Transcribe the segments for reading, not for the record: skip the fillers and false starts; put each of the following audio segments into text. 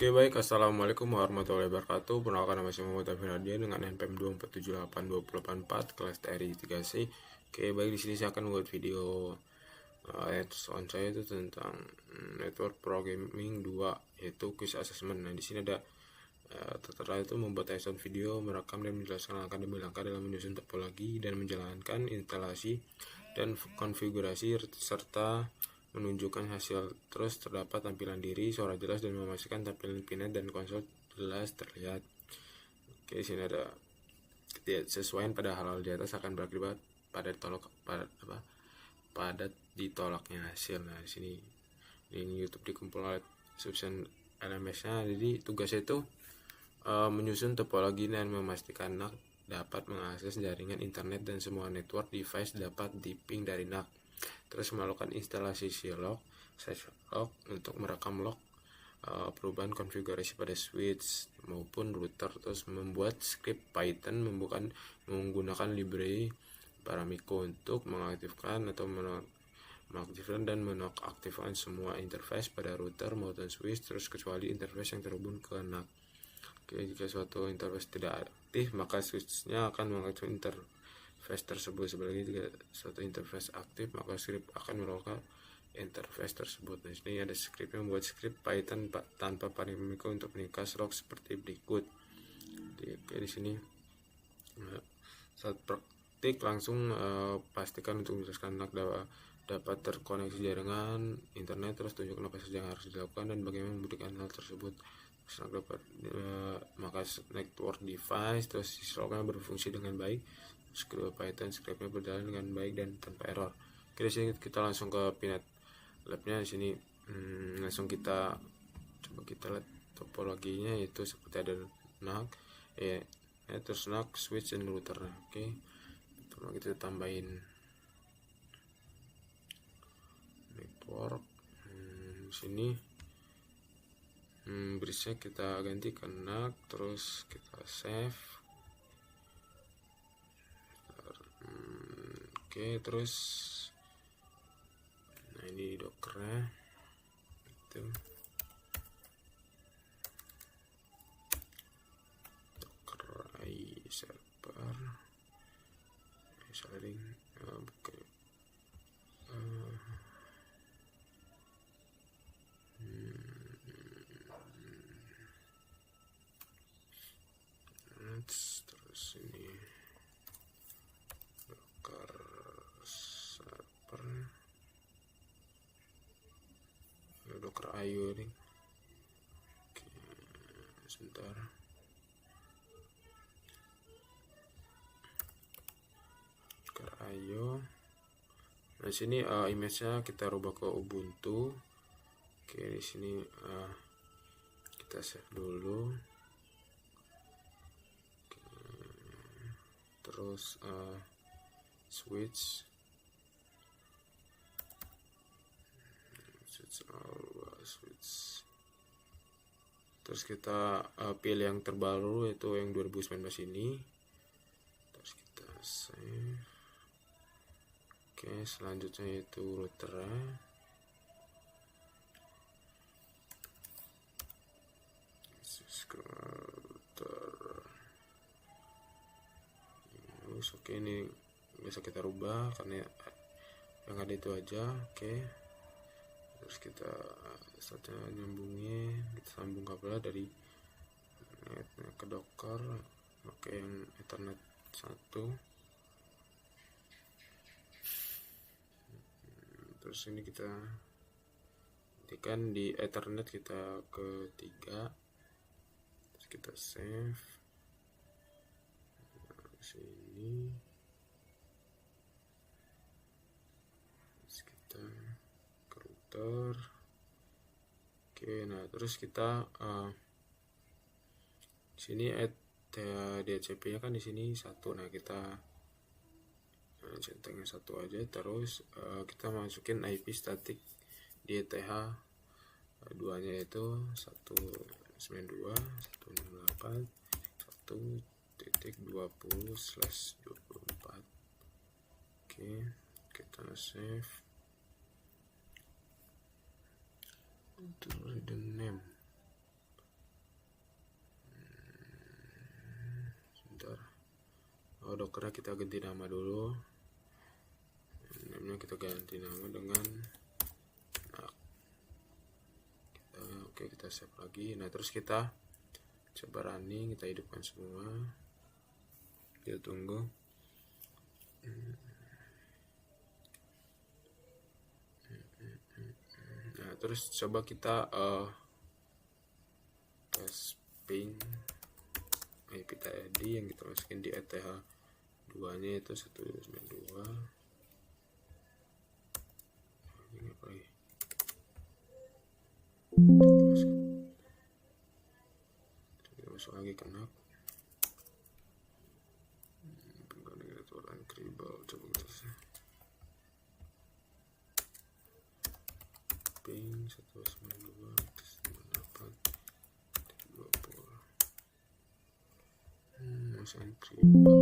Oke baik, Assalamualaikum warahmatullahi wabarakatuh. Perkenalkan nama saya Muhammad Alvin Ardian dengan NPM 2478284 kelas TRI 3C. Oke baik, di sini saya akan membuat video on saya itu tentang Network Programming 2 yaitu quiz assessment. Nah, di sini ada tertera itu membuat hands-on video, merekam dan menjelaskan langkah demi langkah dalam menyusun topologi dan menjalankan instalasi dan konfigurasi serta menunjukkan hasil. Terus terdapat tampilan diri, suara jelas, dan memastikan tampilan pinnet dan konsol jelas terlihat. Oke, di sini ada ketidaksesuaian pada hal-hal di atas akan berakibat pada ditolaknya hasil. Nah, di sini ini YouTube dikumpul oleh subsen LMS-nya. Jadi tugasnya itu menyusun topologi dan memastikan NAC dapat mengakses jaringan internet dan semua network device dapat diping dari NAC. Terus melakukan instalasi log untuk merekam log perubahan konfigurasi pada switch maupun router. Terus membuat script Python menggunakan library Paramiko untuk mengaktifkan atau mengaktifkan dan menonaktifkan semua interface pada router maupun switch, terus kecuali interface yang terhubung ke NAC. Oke, jika suatu interface tidak aktif, maka switchnya akan mengaktifkan interface tersebut. Sebaliknya, jika suatu interface aktif, maka script akan melakukan interface tersebut. Nah, ini ada script yang membuat script Python tanpa Paramiko untuk meningkas log seperti berikut. Oke, di sini saat praktik langsung pastikan untuk menjelaskan NAC dapat terkoneksi jaringan internet, terus tunjukkan apa saja yang harus dilakukan dan bagaimana membuktikan hal tersebut. NAC dapat maka network device, terus syslognya berfungsi dengan baik, script Python scriptnya berjalan dengan baik dan tanpa error. Oke, di sini kita langsung ke Pinnet Labnya. Di sini langsung kita coba kita lihat topologinya, itu seperti ada NAC, terus NAC, switch, dan router. Oke, kita tambahin network. Di sini bridge-nya kita ganti ke NAC, terus kita save. Oke, terus nah ini dockernya itu docker server sharing terus ini docker server docker IO ini. Oke, sebentar. Docker IO. Nah, sini image-nya kita rubah ke Ubuntu. Oke, di sini kita save dulu. Oke, terus switch terus kita pilih yang terbaru, yaitu yang 2019 ini. Terus kita save. Oke, selanjutnya itu routernya. Oke, ini bisa kita rubah karena yang ada itu aja. Oke, terus kita saatnya nyambungnya, kita sambung kabel dari netnya ke docker, pakai yang ethernet 1. Terus ini kita ketikkan di ethernet kita ke 3, terus kita save. Sini terus kita ke router. Oke, nah terus kita sini add DHCP nya kan di sini 1. Nah, kita centangnya 1 aja. Terus kita masukin IP static di ETH 2 nya itu 192.168.1.20/24. Oke, kita save. Terus the name Dockernya kita ganti nama dulu. Namanya kita ganti nama dengan oke, kita save lagi. Nah, terus kita coba running, kita hidupkan semua, kita tunggu. Nah, terus coba kita tes ping IP tadi yang kita masukin di ETH2 nya itu 192. Ini apa lagi? Kita masuk lagi ke NAC. Konfigurator Ansible, coba kita ping 192.98.20. Masih Ansible.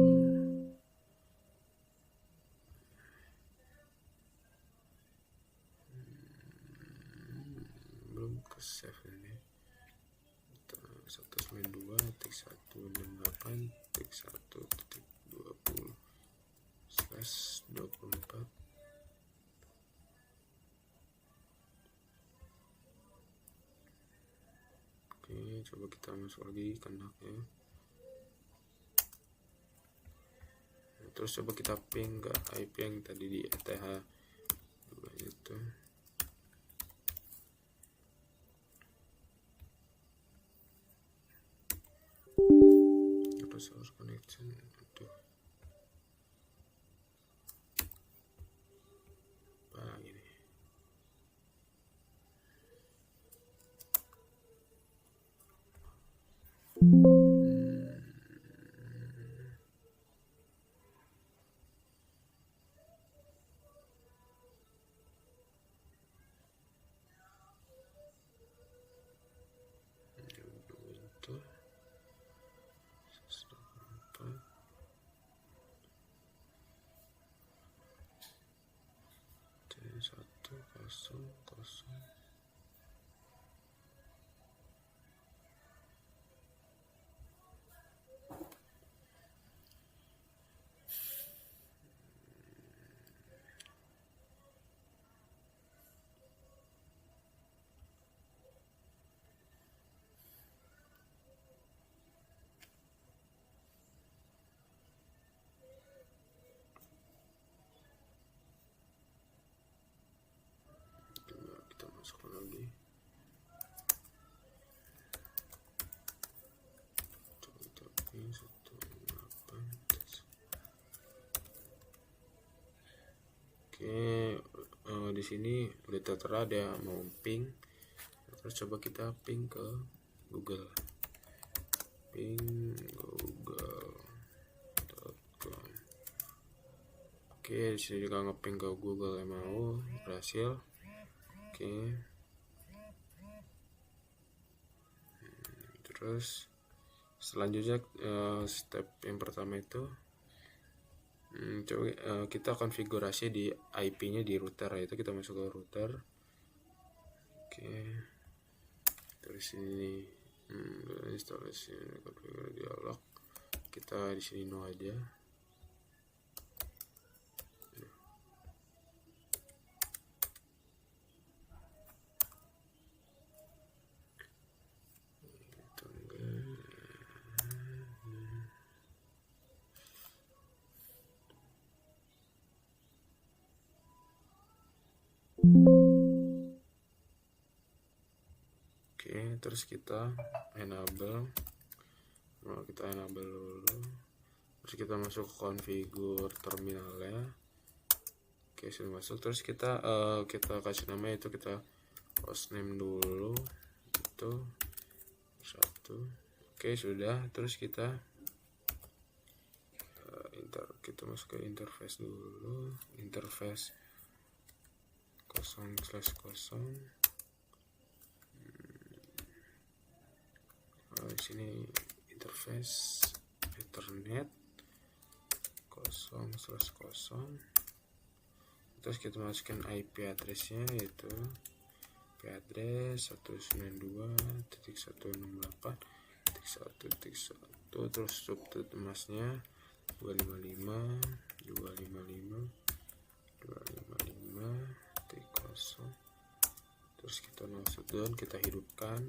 Belum ke save ini. 192.168.1.20/24. Oke, coba kita masuk lagi ke NAC ya. Terus coba kita ping ke IP yang tadi di ETH2 itu. Apa source connection? Aduh. Apa lagi nih? Satu kosong kosong. Kita masukkan lagi. Coba kita ping 168. Oke, di sini udah tertera ada mau ping. Terus coba kita ping ke Google. Ping google.com. Oke, di sini juga ngeping ke Google yang mau berhasil. Oke. Terus selanjutnya step yang pertama itu coba kita konfigurasi di IP-nya di router, itu kita masuk ke router. Oke. Terus sini instalasi konfigurasi dialog. Kita di sini no aja. Oke, terus kita enable. Nah, kita enable dulu. Terus kita masuk ke configure terminalnya. Oke, sudah masuk. Terus kita kasih nama, itu kita hostname dulu. Itu satu. Oke, sudah. Terus kita masuk ke interface dulu. Interface 0/0. Di sini interface Ethernet 0/0. Terus kita masukkan IP addressnya, yaitu IP address 192.168.1.1. terus subnet masnya kosong. Terus kita no shutdown, kita hidupkan.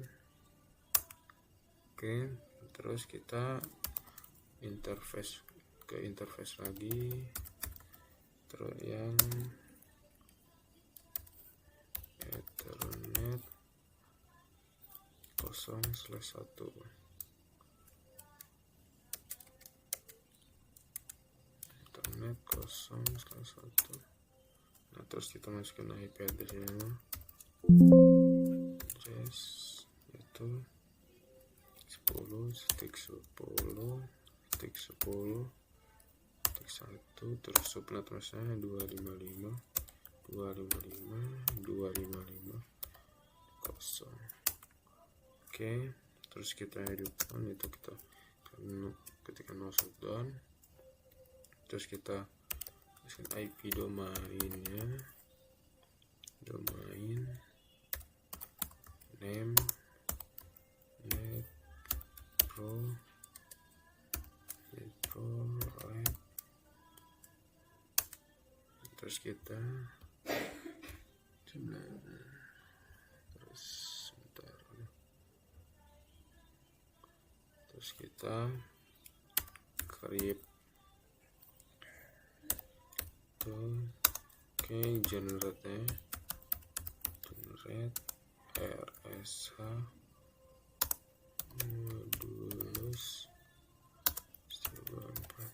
Oke, terus kita ke interface lagi, terus yang Ethernet 0/1. Ethernet 0/1. Nah, terus kita masukin IP address-nya. Address itu 10/10/10/1, terus subnetnya 255.255.255.0. Oke, terus kita hidupkan itu, kita ketika no shutdown, terus kita masukin IP domainnya, domain name netpro right. Terus kita terus kita create generate RSH modulus 4.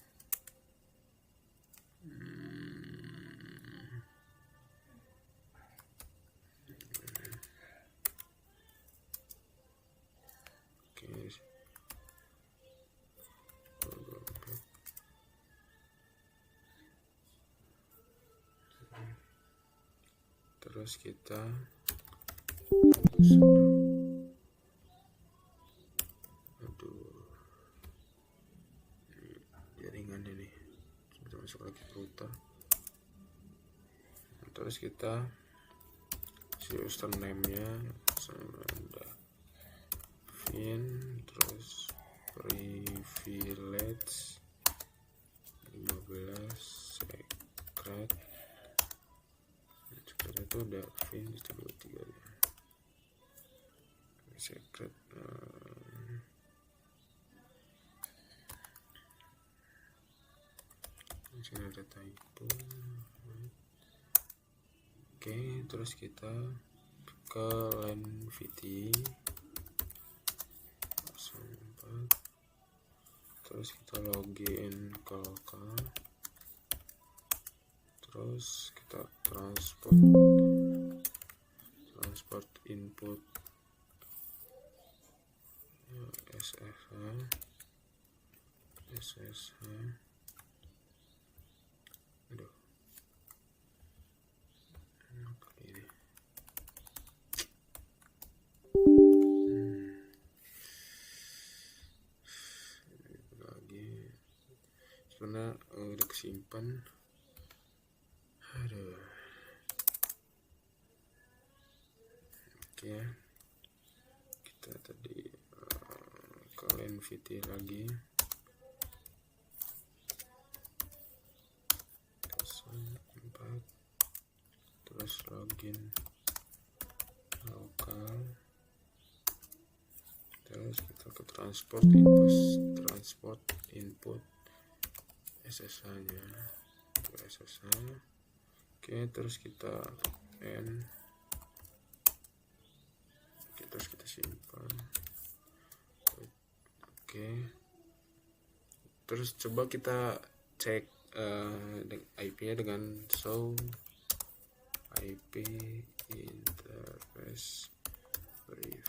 Terus kita jaringan ini kita masuk lagi ke router. Terus kita username nya Vin, terus privilege 15 secret itu udah Vin 123 ya. Secret sini ada typo. Oke, terus kita ke LAN VT 04, terus kita login ke lokal, terus kita transport input SSH. Aduh, ini lagi sebenarnya udah kesimpan. Aduh. Oke, kita tadi ke NVT lagi 04, terus login lokal, terus kita ke transport input SSH nya ke SSH. Oke, terus kita terus kita simpan. Oke, terus coba kita cek IP-nya dengan show IP interface brief.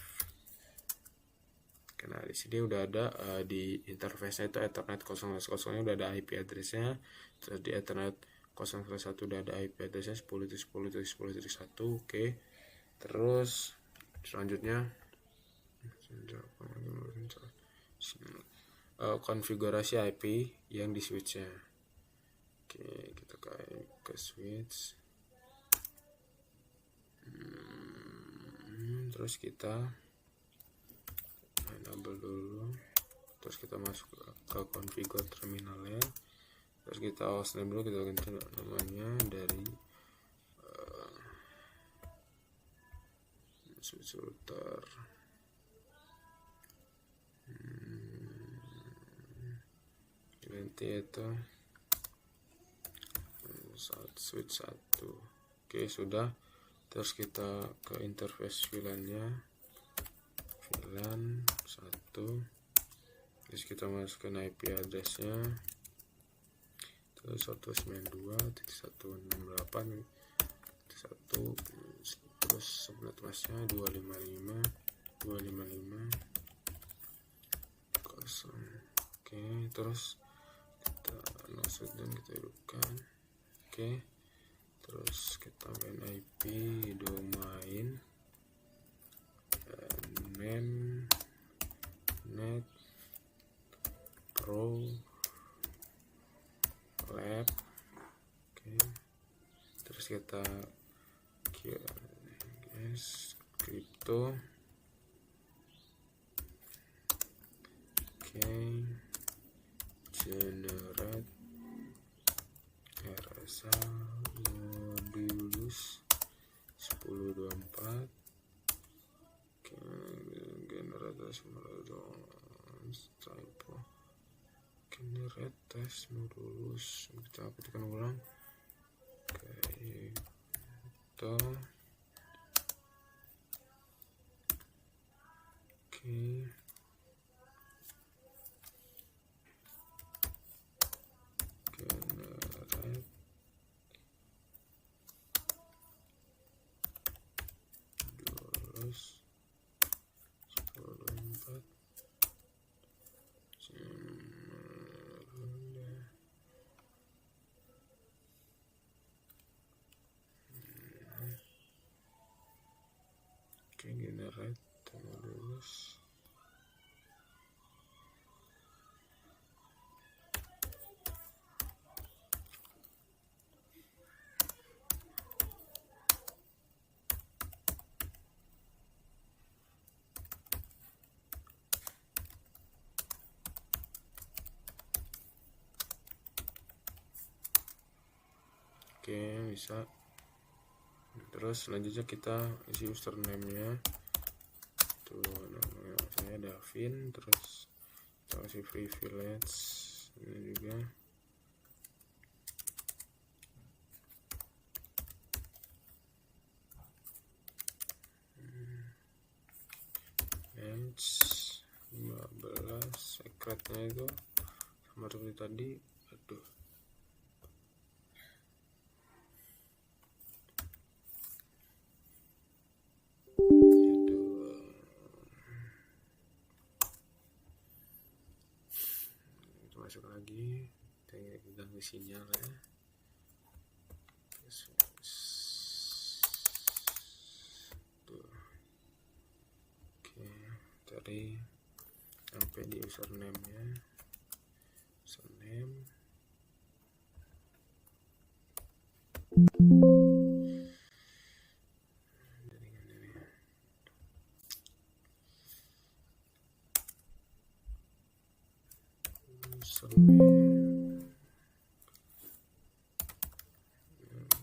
Karena di sini udah ada di interface-nya itu Ethernet 0/0 udah ada IP address-nya, terus di Ethernet 0/1 udah ada IP address-nya 10.10.10.1. Oke, terus selanjutnya konfigurasi IP yang di switch-nya. Oke, kita ke switch, terus kita enable dulu, terus kita masuk ke configure terminalnya, Terus kita hostname dulu, kita ganti namanya dari switch router. Ganti itu switch 1. Oke, sudah. Terus kita ke interface VLAN-nya, VLAN 1. Terus kita masukkan IP address-nya, terus 192.168.1, terus subnet mask-nya 255.255.0. Oke, terus kita maksud dan kita hidupkan. Oke, terus kita main IP domain dan net pro lab. Oke, terus kita crypto. Oke, generate RSA modulus 1024. Oke, generate typo, generate test modulus, kita ketikkan ulang. Oke, itu oke. Terus 1024 oke, generate modulus. Oke, bisa. Terus selanjutnya kita isi username nya, tuh namanya saya Davin. Terus kita kasih privilege ini juga. Range 15, secretnya itu sama seperti tadi. Aduh, masuk lagi, kita ganggu sinyal ya. Tuh. Oke, cari sampai di username nya, username.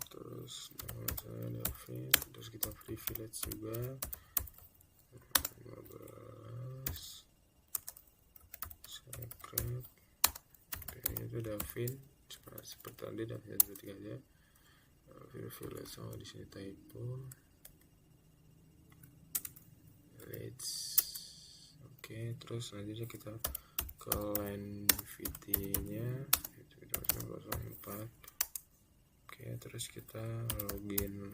Terus nama saya Davin, terus kita privilege juga 15 secret. Oke, itu Davin seperti tadi, dan seperti aja privilege. Oh, di sini typo. Let's. Oke, terus selanjutnya kita ke line VT-nya, itu kita 04. Oke, terus kita login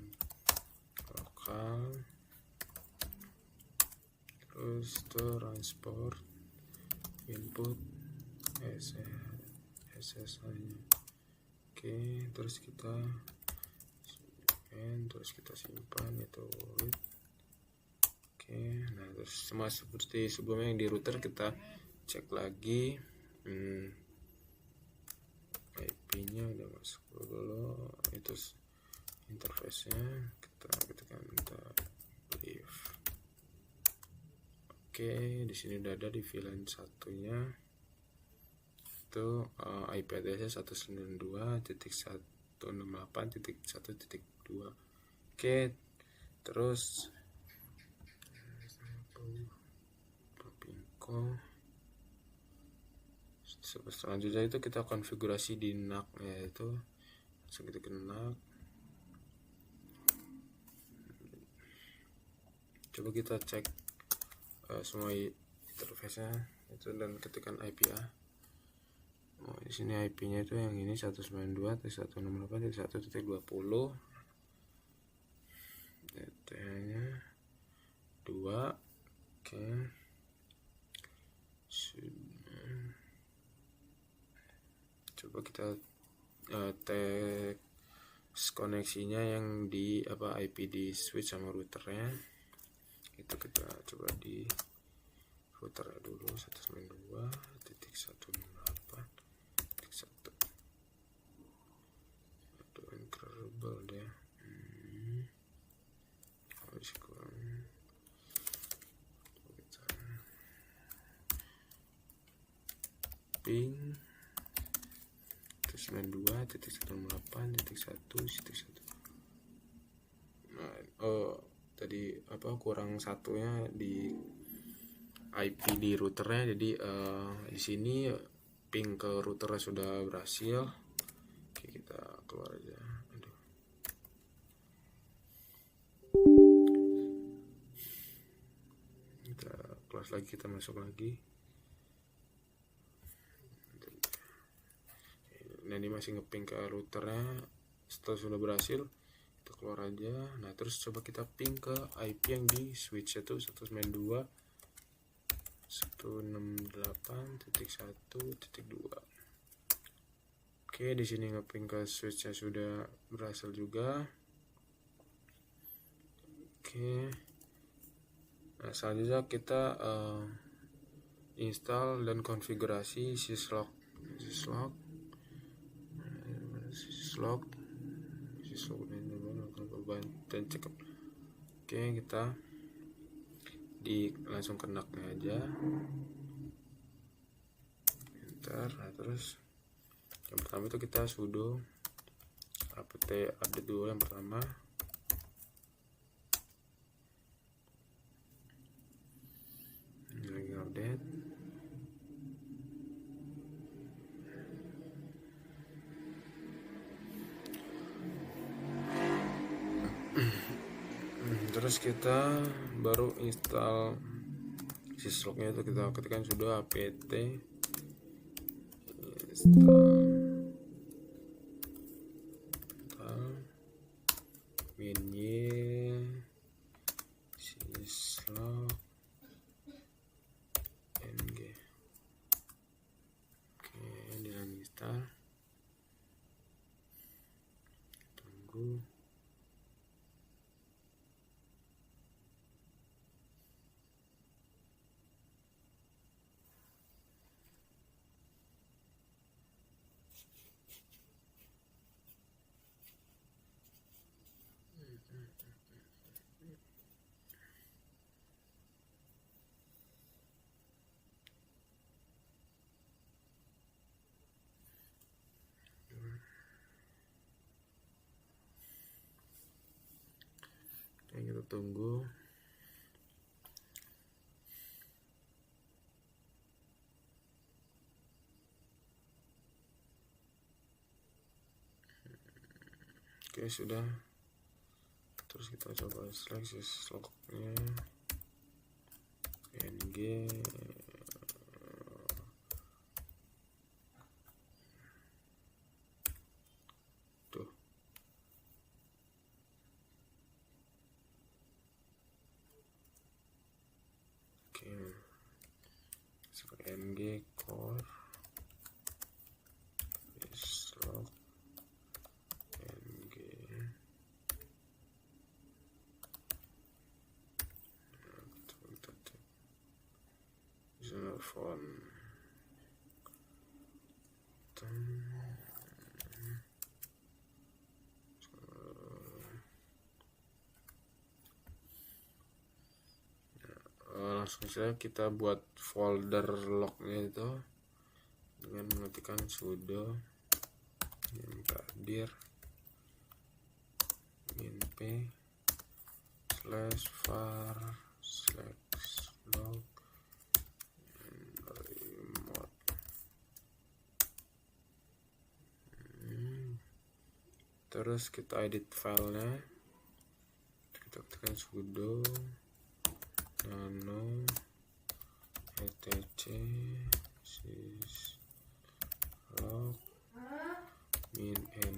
lokal, terus transport input SSH nya. Oke, terus kita simpan itu. Oke, nah terus sama seperti sebelumnya yang di router, kita cek lagi IP-nya udah masuk dulu, itu interface-nya kita ketikkan brief. Oke, di sini udah ada di VLAN satunya. itu IP addressnya 192.168.1.2. Oke, terus selanjutnya itu kita konfigurasi di NAC, yaitu langsung kita ke NAC. Coba kita cek semua interface-nya itu dan ketikkan IP-nya. Di sini IP-nya itu yang ini 192.168.1.20. DT-nya 2. Oke. Coba kita teks koneksinya yang di IP di switch sama routernya. Itu kita coba di routernya dulu 192.168.1. Aduh, incredible deh. Ping 92.168.1.1. Tadi kurang satunya di IP di routernya, jadi di sini ping ke routernya sudah berhasil. Oke, kita keluar aja. Kita close lagi, kita masuk lagi. Nah, ini masih ngeping ke routernya. Setelah sudah berhasil, kita keluar aja. Nah, terus coba kita ping ke IP yang di switch itu 192.168.1.2. Oke, di sini ngeping ke switchnya sudah berhasil juga. Oke. Nah, selanjutnya kita install dan konfigurasi syslog. Dan cek. Oke, kita langsung ke NAC-nya aja. Enter. Nah, terus yang pertama itu kita sudo apt update dulu yang pertama. Ini lagi update. Terus kita baru install syslognya, itu kita ketikkan sudo apt install mini syslog ng. Oke, dia install. Tunggu. Kita tunggu. Oke, sudah. Terus kita coba seleksi syslognya ng. Tuh. Oke, ng core syslog ng. Xenophon. Langsung saja kita buat folder lognya itu dengan mengetikkan sudo dir -p /var /log remote. Terus kita edit filenya, kita ketikkan sudo nano etc syslog -ng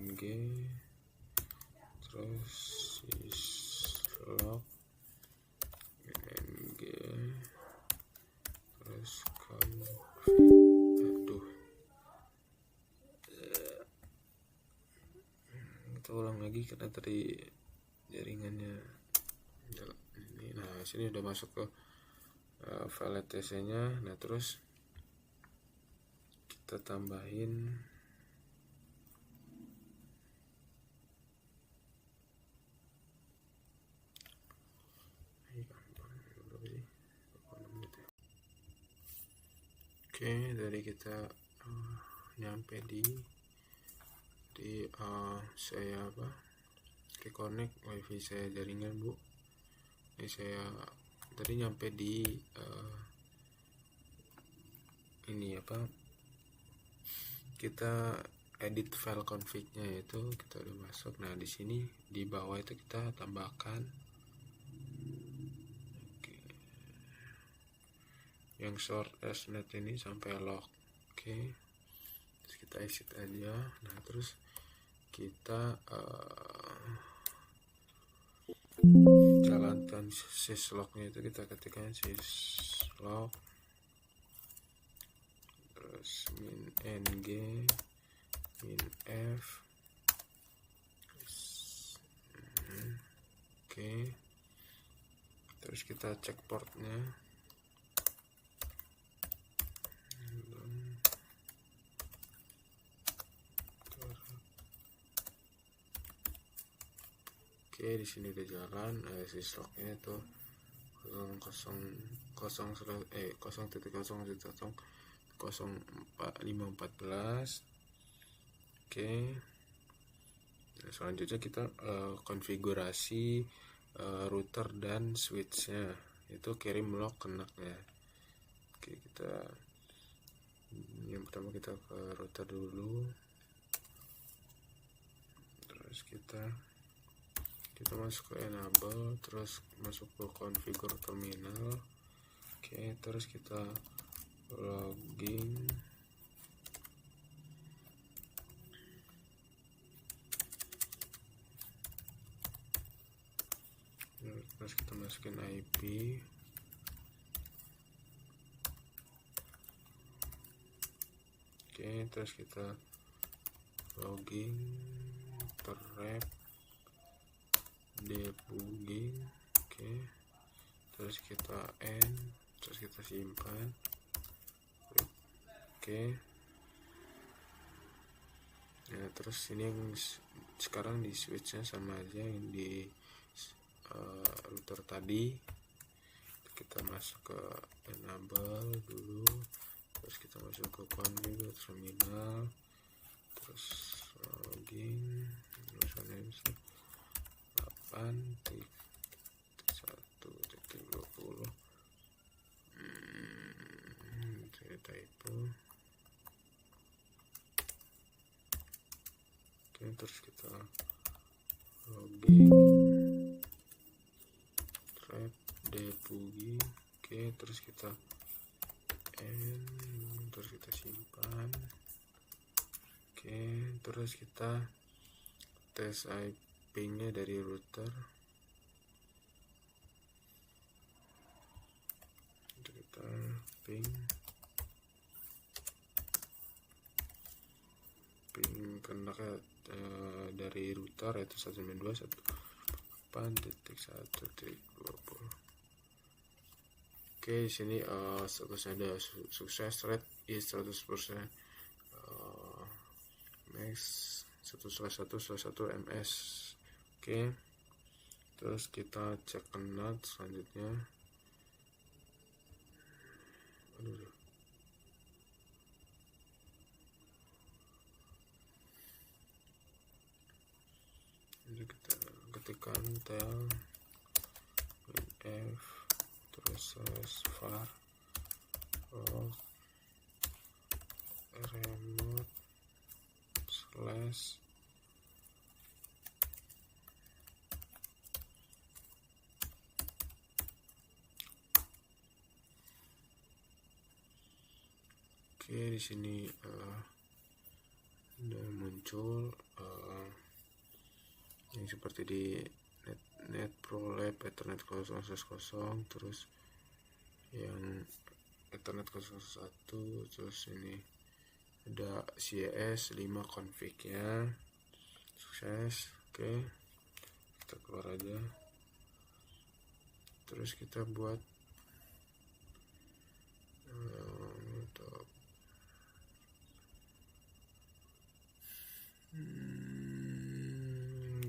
terus syslog -ng terus kita ulang lagi karena tadi jaringannya ini. Nah, sini udah masuk ke file etc nya. Nah, terus kita tambahin oke, dari kita nyampe di saya reconnect wifi saya jaringan bu. Ini saya tadi nyampe di ini kita edit file config-nya, itu kita udah masuk. Nah, di sini di bawah itu kita tambahkan yang short net ini sampai log. Terus kita exit aja. Nah, terus kita jalankan syslognya, itu kita ketikkan syslog terus -ng -f. Terus kita cek portnya, di sini udah jalan. Syslognya itu 0.0.0.0514. Nah, selanjutnya kita konfigurasi router dan switchnya, itu kirim log kenak ya. Kita yang pertama kita ke router dulu, terus kita masuk ke enable, terus masuk ke configure terminal. Terus kita login, terus kita masukin IP, terus kita login, terap debugging, terus kita end, terus kita simpan. Nah, terus ini yang sekarang di switchnya sama aja yang di router tadi. Kita masuk ke enable dulu, terus kita masuk ke configure terminal, terus login, username 8.1.20. Typo. Terus kita login, trap debugging. Terus kita end, terus kita simpan. Terus kita tes IP-nya dari router. Kita ping kenaknya dari router yaitu 192.168.1.20. Di sini statusnya ada sukses, rate is 100%, max 1/1/1 ms. Terus kita cek NAT selanjutnya. ketikkan tel f terus var log remote slash di sini udah muncul yang seperti di net prolab ethernet 000, terus yang ethernet 001, terus ini ada CES 5 config ya. Sukses. Oke, kita keluar aja, terus kita buat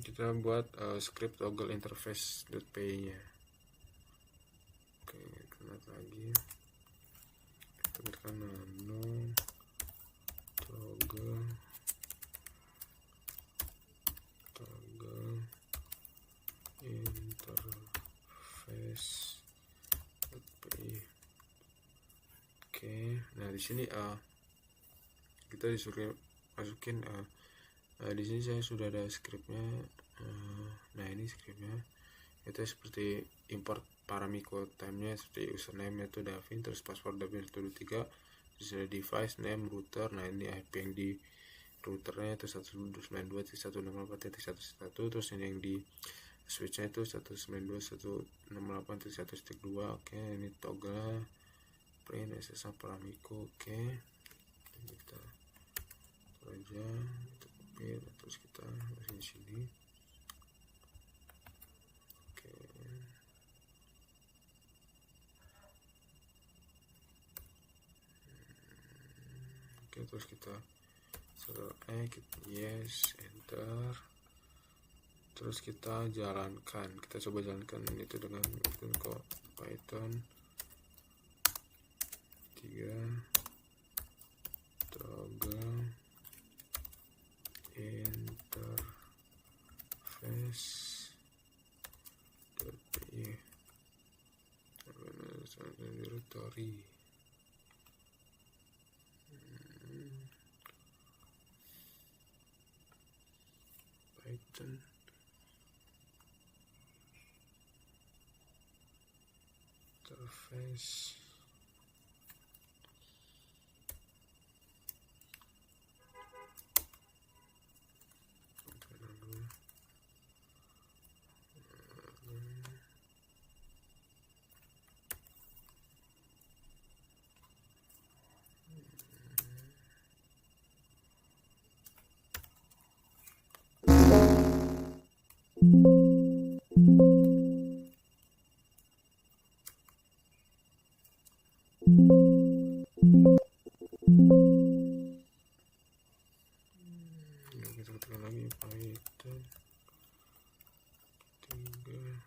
kita buat script toggle interface.py nya. Oke, kemat lagi, kita tekan nano toggle interface.py. Oke, nah di sini kita disuruh masukin di sini saya sudah ada scriptnya. Nah ini scriptnya itu seperti import paramiko time-nya seperti username itu Davin, terus password Davin 123, terus ada device name router. Nah ini IP yang di routernya itu 192.168.1.1, terus ini yang di switchnya itu 192.168.1.2. Oke, ini toggle print SSH paramiko. Oke, kita aja kita copy, terus kita masukin sini. Oke, terus kita yes, enter, terus kita jalankan, kita coba jalankan itu dengan Python 3 toggle interface.py directory. Python interface. Kita ketikkan lagi Python 3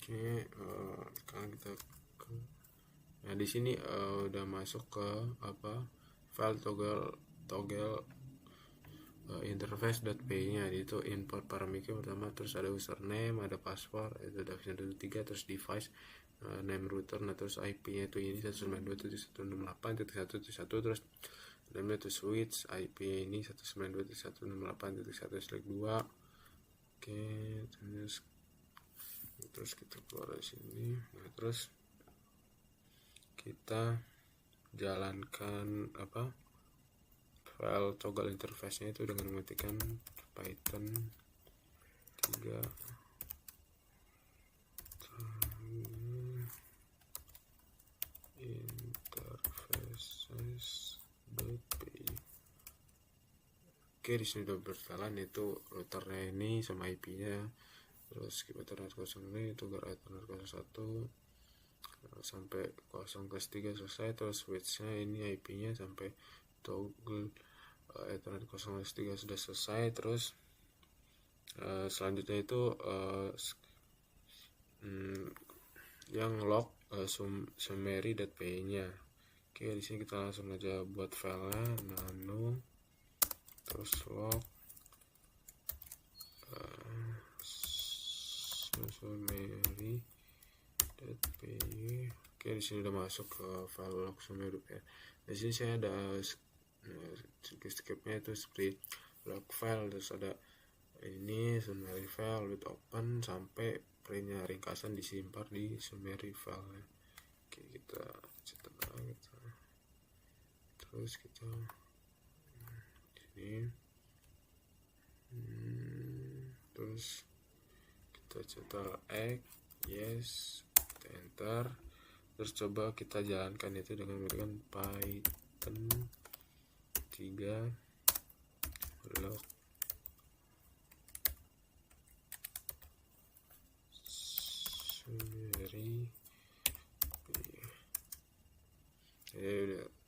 Oke, sekarang kita ke, nah di sini udah masuk ke file toggle interface.py nya, itu import paramiko pertama, terus ada username, ada password itu Davin 123, terus device name router, nah terus IP nya itu ini 192.168.1.1, terus name itu switch, IP ini 192.168.1.2. Oke, terus kita keluar dari sini. Nah terus kita jalankan file toggle interface nya itu dengan mengetikkan Python 3 interfaces.py. Oke, di sini udah berjalan itu routernya ini sama IP nya, terus skip ethernet 0 ini itu ethernet 01, sampai 0/3 selesai. Terus switchnya ini IP-nya sampai toggle Ethernet 0/3 sudah selesai. Terus selanjutnya itu yang log summary.py nya. Oke, di sini kita langsung aja buat filenya nano, terus log summary.py. Oke, di sini udah masuk ke file log summary.py. Di sini saya ada scriptnya itu seperti log file, terus ada ini summary file with open sampai printnya ringkasan disimpan di summary file. Oke, kita cetak gitu. Terus kita sini terus kita cetak yes, kita enter. Terus coba kita jalankan itu dengan menggunakan Python 3 log summary.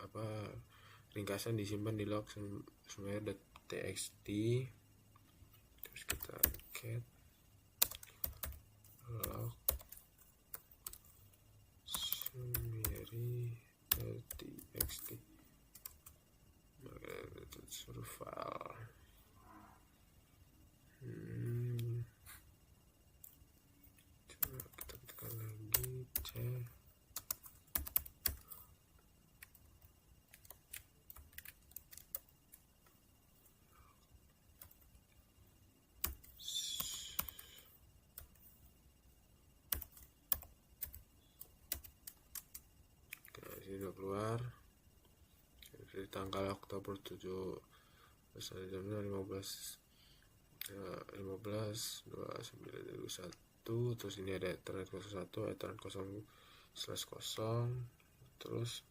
Udah ringkasan disimpan di log summary.txt. Terus kita cat log summary.txt suruh file. Coba kita tekan lagi c. Udah keluar dari tanggal Oktober 7 jamnya 15/29/21. Terus ini ada Ethernet 01, Ethernet 0/0. Terus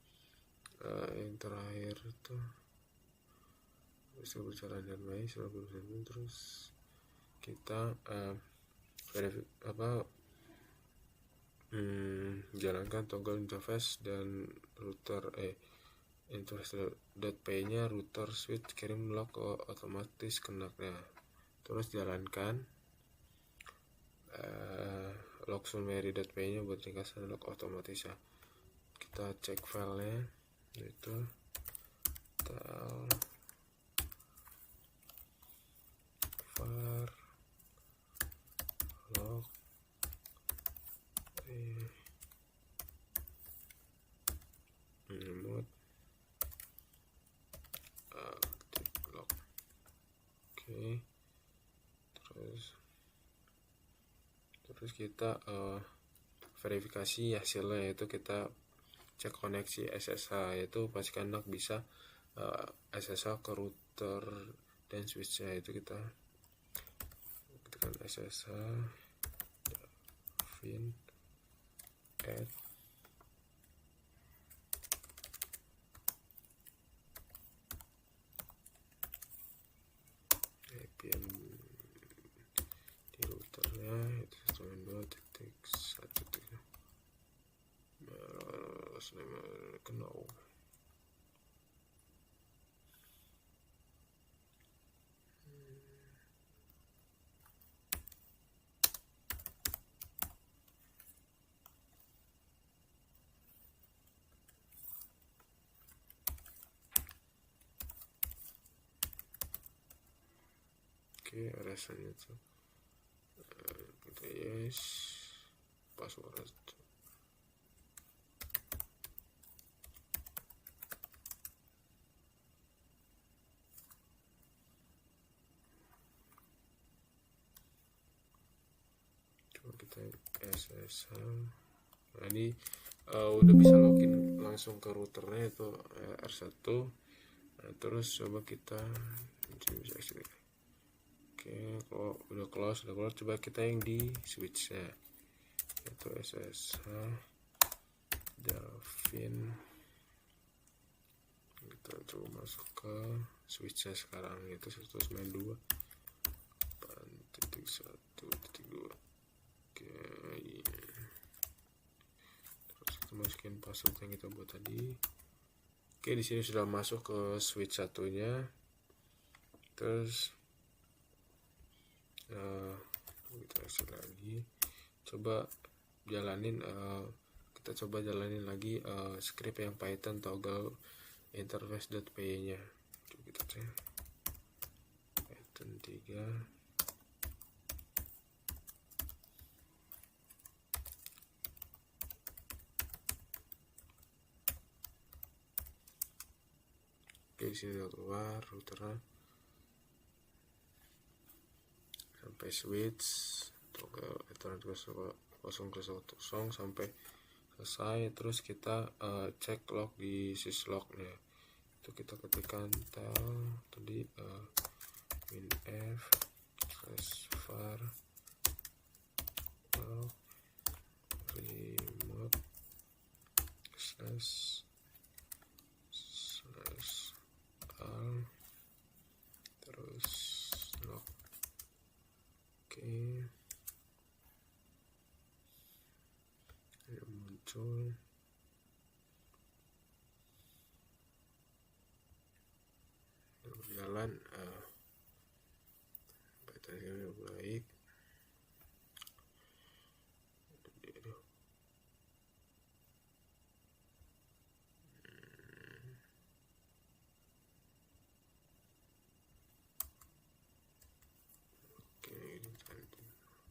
yang terakhir itu bisa berjalan dengan baik. Terus kita jalankan toggle interface dan router interface.py nya router switch kirim log otomatis kenaknya. Terus jalankan log summary.py nya buat ringkasan log otomatis ya. Kita cek filenya yaitu var log remote active log. Oke, terus kita verifikasi hasilnya, yaitu kita cek koneksi SSH, yaitu pastikan bisa SSH ke router dan switchnya. Itu kita tekan SSH fin add VPN di routernya itu 1.2.1.0 kenal. Oke, rasanya tuh kita yes password. Coba kita SSH. Nah, ini udah bisa login langsung ke routernya itu R1. Nah, terus coba kita bisa exit. Oke, kalau udah close, udah keluar, coba kita yang di switchnya, yaitu SSH Davin. Kita coba masuk ke switchnya sekarang, yaitu 192.1.2. Oke, terus masukin password yang kita buat tadi. Oke, di sini sudah masuk ke switch satunya. Terus kita exit lagi, coba jalanin lagi script yang Python toggle interface.py nya. Coba kita cek Python 3. Oke, di sini keluar routernya sampai switch toggle Ethernet 0.0 sampai selesai. Terus kita cek log di syslog-nya. Itu kita ketikkan tadi winf /var log remote /al terus log. Oke, ini muncul. Berjalan Python baik.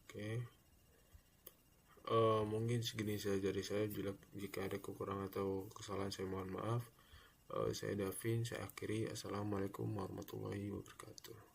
Oke. Mungkin segini saja dari saya. Jika ada kekurangan atau kesalahan saya mohon maaf. Saya Davin, saya akhiri. Assalamualaikum warahmatullahi wabarakatuh.